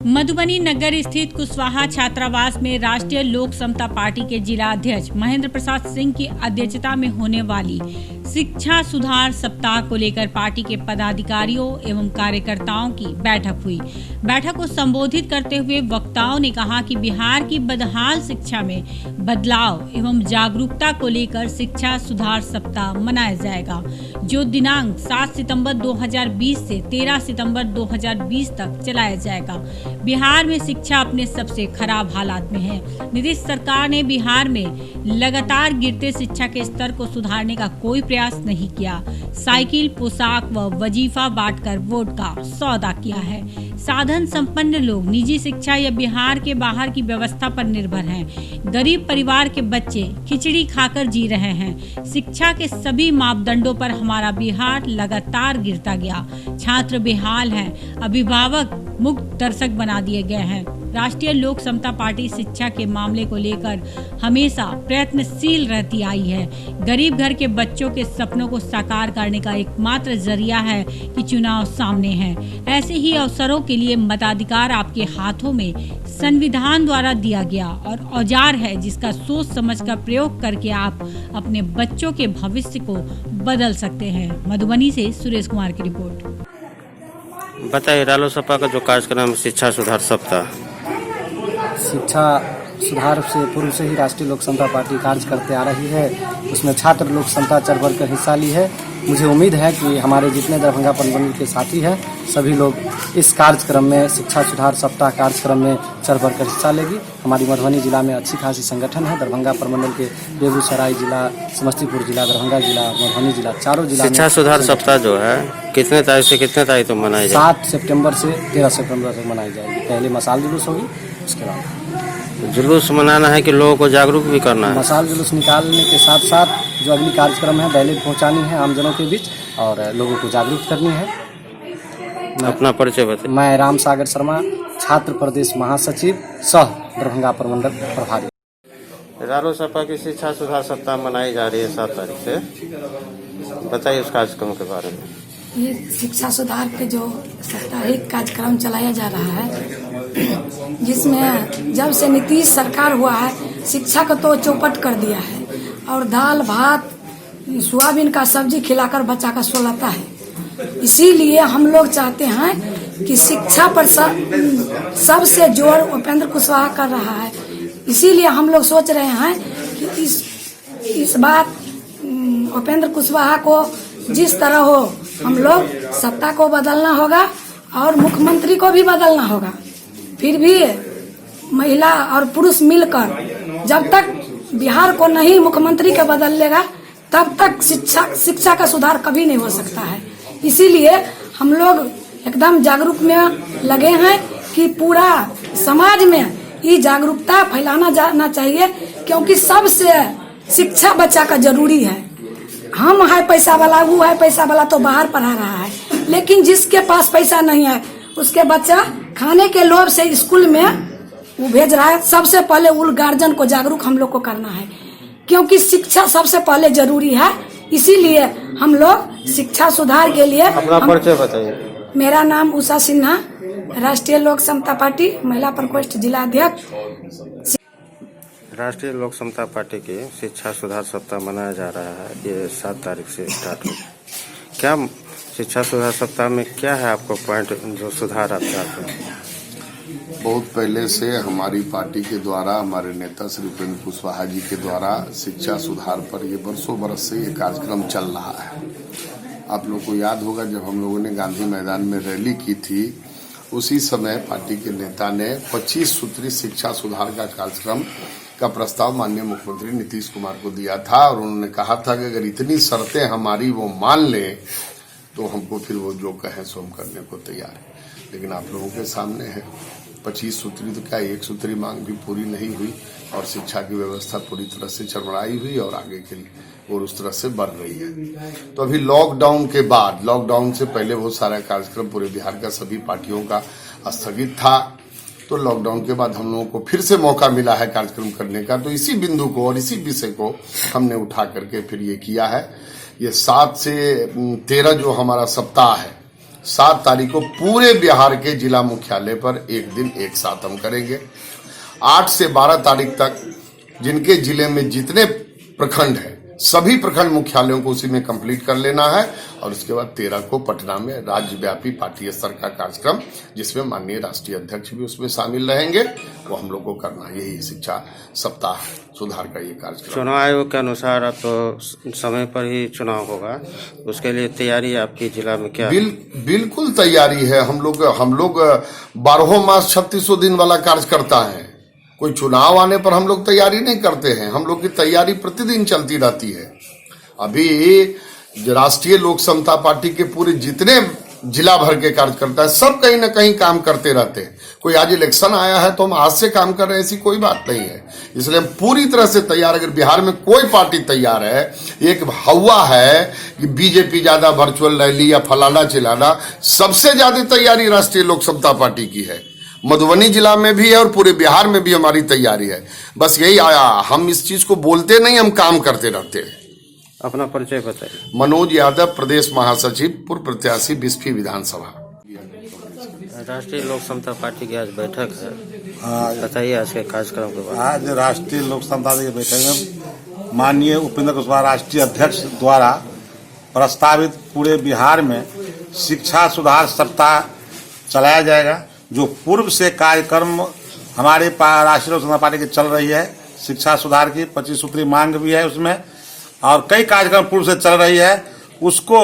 मधुबनी नगर स्थित कुशवाहा छात्रावास में राष्ट्रीय लोक समता पार्टी के जिला अध्यक्ष महेंद्र प्रसाद सिंह की अध्यक्षता में होने वाली शिक्षा सुधार सप्ताह को लेकर पार्टी के पदाधिकारियों एवं कार्यकर्ताओं की बैठक हुई। बैठक को संबोधित करते हुए वक्ताओं ने कहा कि बिहार की बदहाल शिक्षा में बदलाव एवं जागरूकता को लेकर शिक्षा सुधार सप्ताह मनाया जाएगा, जो दिनांक 7 सितंबर 2020 से 13 सितंबर 2020 तक चलाया जाएगा। बिहार में शिक्षा अपने सबसे खराब हालात में है। नीतीश सरकार ने बिहार में लगातार गिरते शिक्षा के स्तर को सुधारने का कोई प्रयास नहीं किया। साइकिल, पोशाक व वजीफा बांटकर वोट का सौदा किया है। साधन संपन्न लोग निजी शिक्षा या बिहार के बाहर की व्यवस्था पर निर्भर हैं। गरीब परिवार के बच्चे खिचड़ी खाकर जी रहे हैं। शिक्षा के सभी मापदंडों पर हमारा बिहार लगातार गिरता गया। छात्र बेहाल हैं, अभिभावक मुक्त दर्शक बना दिए गए हैं। राष्ट्रीय लोक समता पार्टी शिक्षा के मामले को लेकर हमेशा प्रयत्नशील रहती आई है। गरीब घर के बच्चों के सपनों को साकार करने का एकमात्र जरिया है कि चुनाव सामने है। ऐसे ही अवसरों के लिए मताधिकार आपके हाथों में संविधान द्वारा दिया गया और औजार है, जिसका सोच समझ कर प्रयोग करके आप अपने बच्चों के भविष्य को बदल सकते हैं। मधुबनी से सुरेश कुमार की रिपोर्ट। बताइए, रालोसपा का जो कार्यक्रम शिक्षा सुधार सप्ताह। शिक्षा सुधार से पूर्व से ही राष्ट्रीय लोक समता पार्टी कार्य करते आ रही है। उसमें छात्र लोक समता चढ़ बढ़ कर हिस्सा ली है। मुझे उम्मीद है कि हमारे जितने दरभंगा परिमंडल के साथी हैं सभी लोग इस कार्यक्रम में, शिक्षा सुधार सप्ताह कार्यक्रम में चढ़ बढ़ कर हिस्सा लेगी। हमारी मधुबनी जिला में अच्छी खासी संगठन है। दरभंगा परिमंडल के बेगूसराय जिला, समस्तीपुर जिला, दरभंगा जिला, मधुबनी जिला, चारों जिला शिक्षा सुधार सप्ताह जो है कितने तारीख से कितने तारीख तक मनाई जाएगी? 7 सितंबर से 13 सितंबर तक मनाई जाएगी। पहले मसाल जुलूस होगी, उसके बाद जुलूस मनाना है कि लोगों को जागरूक भी करना है। मसाल जुलूस निकालने के साथ साथ जो अगली कार्यक्रम है बैलेट पहुंचानी है आमजनों के बीच और लोगों को जागरूक करनी है। अपना परिचय बताइए। मैं राम सागर शर्मा, छात्र प्रदेश महासचिव सह दरभंगा प्रमंडल प्रभारी। रालोसपा की शिक्षा सुधार सप्ताह मनाई जा रही है 7 तारीख से, बताइए उस कार्यक्रम के बारे में। ये शिक्षा सुधार के जो साप्ताहिक कार्यक्रम चलाया जा रहा है, जिसमें जब से नीतीश सरकार हुआ है शिक्षा को तो चौपट कर दिया है और दाल भात सोयाबीन का सब्जी खिलाकर बच्चा का सोलाता है। इसीलिए हम लोग चाहते हैं कि शिक्षा पर सबसे जोर उपेंद्र कुशवाहा कर रहा है। इसीलिए हम लोग सोच रहे हैं कि इस बार उपेंद्र कुशवाहा को जिस तरह हो हम लोग सत्ता को बदलना होगा और मुख्यमंत्री को भी बदलना होगा। फिर भी महिला और पुरुष मिलकर जब तक बिहार को नहीं मुख्यमंत्री के बदल लेगा तब तक शिक्षा का सुधार कभी नहीं हो सकता है। इसीलिए हम लोग एकदम जागरूक में लगे हैं कि पूरा समाज में ये जागरूकता फैलाना जाना चाहिए, क्योंकि सबसे शिक्षा बच्चा का जरूरी है। हम है पैसा वाला, वो है पैसा वाला तो बाहर पढ़ा रहा है, लेकिन जिसके पास पैसा नहीं है उसके बच्चा खाने के लोभ से स्कूल में वो भेज रहा है। सबसे पहले उन गार्जियन को जागरूक हम लोग को करना है, क्योंकि शिक्षा सबसे पहले जरूरी है। इसीलिए हम लोग शिक्षा सुधार के लिए अपना परिचय बताइए। मेरा नाम उषा सिन्हा, राष्ट्रीय लोक समता पार्टी महिला प्रकोष्ठ जिला अध्यक्ष। राष्ट्रीय लोक समता पार्टी की शिक्षा सुधार सप्ताह मनाया जा रहा है। ये 7 तारीख से स्टार्ट हो। क्या शिक्षा सुधार सप्ताह में क्या है आपको पॉइंट जो सुधार आप चाहते हैं? बहुत पहले से हमारी पार्टी के द्वारा, हमारे नेता श्री उपेंद्र कुशवाहा जी के द्वारा शिक्षा सुधार पर ये बरसों बरस से ये कार्यक्रम चल रहा है। आप लोग को याद होगा जब हम लोगों ने गांधी मैदान में रैली की थी, उसी समय पार्टी के नेता ने 25 सूत्री शिक्षा सुधार का कार्यक्रम का प्रस्ताव माननीय मुख्यमंत्री नीतीश कुमार को दिया था और उन्होंने कहा था कि अगर इतनी शर्तें हमारी वो मान लें तो हमको फिर वो जो कहें सो हम करने को तैयार है। लेकिन आप लोगों के सामने है 25 सूत्री, तो क्या 1 सूत्री मांग भी पूरी नहीं हुई और शिक्षा की व्यवस्था पूरी तरह से चरमराई हुई और आगे के लिए और उस तरह से बढ़ रही है। तो अभी लॉकडाउन के बाद, लॉकडाउन से पहले बहुत सारा कार्यक्रम पूरे बिहार का सभी पार्टियों का स्थगित था, तो लॉकडाउन के बाद हम लोगों को फिर से मौका मिला है कार्यक्रम करने का। तो इसी बिंदु को और इसी विषय को हमने उठा करके फिर ये किया है। ये 7 से 13 जो हमारा सप्ताह है 7 तारीख को पूरे बिहार के जिला मुख्यालय पर एक दिन एक साथ हम करेंगे। 8 से 12 तारीख तक जिनके जिले में जितने प्रखंड हैं सभी प्रखंड मुख्यालयों को उसी में कंप्लीट कर लेना है और उसके बाद 13 को पटना में राज्यव्यापी पार्टी स्तर का कार्यक्रम जिसमें माननीय राष्ट्रीय अध्यक्ष भी उसमें शामिल रहेंगे वो हम लोग को करना है। यही शिक्षा सप्ताह सुधार का ये कार्यक्रम। चुनाव आयोग के अनुसार अब तो समय पर ही चुनाव होगा, उसके लिए तैयारी आपकी जिला में क्या है? बिल्कुल तैयारी है। हम लोग 12 मास 3600 दिन वाला कार्यकर्ता है। कोई चुनाव आने पर हम लोग तैयारी नहीं करते हैं, हम लोग की तैयारी प्रतिदिन चलती रहती है। अभी राष्ट्रीय लोक समता पार्टी के पूरे जितने जिला भर के कार्यकर्ता है सब कहीं ना कहीं काम करते रहते हैं। कोई आज इलेक्शन आया है तो हम आज से काम कर रहे हैं ऐसी कोई बात नहीं है। इसलिए हम पूरी तरह से तैयार। अगर बिहार में कोई पार्टी तैयार है, एक हवा है कि बीजेपी ज्यादा वर्चुअल रैली या फलाना चिलाना, सबसे ज्यादा तैयारी राष्ट्रीय लोक समता पार्टी की है। मधुबनी जिला में भी है और पूरे बिहार में भी हमारी तैयारी है। बस यही आया, हम इस चीज को बोलते नहीं, हम काम करते रहते हैं। अपना परिचय बताइए। मनोज यादव, प्रदेश महासचिव, पूर्व प्रत्याशी बिस्फी विधानसभा। राष्ट्रीय लोक समता पार्टी की आज बैठक है, बताइए आज के कार्यक्रम के बारे में। आज राष्ट्रीय लोक समता पार्टी की बैठक में माननीय उपेंद्र कुशवाहा राष्ट्रीय अध्यक्ष द्वारा प्रस्तावित पूरे बिहार में शिक्षा सुधार सप्ताह चलाया जाएगा। जो पूर्व से कार्यक्रम हमारे राष्ट्रीय लोक समता पार्टी की चल रही है, शिक्षा सुधार की 25 सूत्री मांग भी है उसमें, और कई कार्यक्रम पूर्व से चल रही है। उसको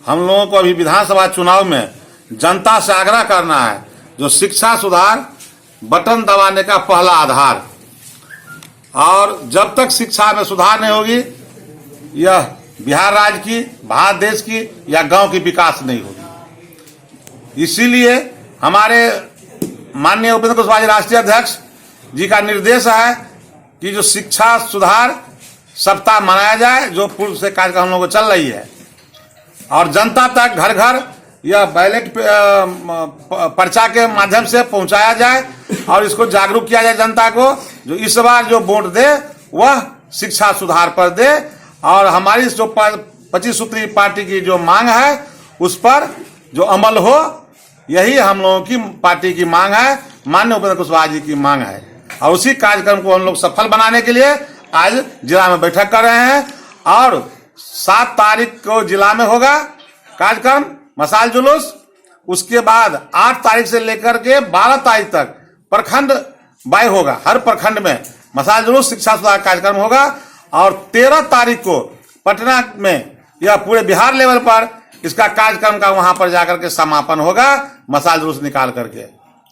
हम लोगों को अभी विधानसभा चुनाव में जनता से आग्रह करना है, जो शिक्षा सुधार बटन दबाने का पहला आधार, और जब तक शिक्षा में सुधार नहीं होगी यह बिहार राज्य की, भारत देश की या गांव की विकास नहीं होगी। इसीलिए हमारे माननीय उपेंद्र कुशवाहा जी राष्ट्रीय अध्यक्ष जी का निर्देश है कि जो शिक्षा सुधार सप्ताह मनाया जाए, जो पूर्व से कार्यक्रम हम लोगों को चल रही है, और जनता तक घर घर यह बैलेट पर्चा के माध्यम से पहुंचाया जाए और इसको जागरूक किया जाए जनता को, जो इस बार जो वोट दे वह शिक्षा सुधार पर दे। और हमारी जो 25 सूत्री पार्टी की जो मांग है उस पर जो अमल हो, यही हम लोगों की पार्टी की मांग है, माननीय उपेंद्र कुशवाहा जी की मांग है। और उसी कार्यक्रम को हम लोग सफल बनाने के लिए आज जिला में बैठक कर रहे हैं। और 7 तारीख को जिला में होगा कार्यक्रम मशाल जुलूस। उसके बाद 8 तारीख से लेकर के 12 तारीख तक प्रखंड बाय होगा, हर प्रखंड में मशाल जुलूस शिक्षा सुधार कार्यक्रम होगा। और 13 तारीख को पटना में या पूरे बिहार लेवल पर इसका कार्यक्रम का वहां पर जाकर के समापन होगा, मशाल जुलूस निकाल करके।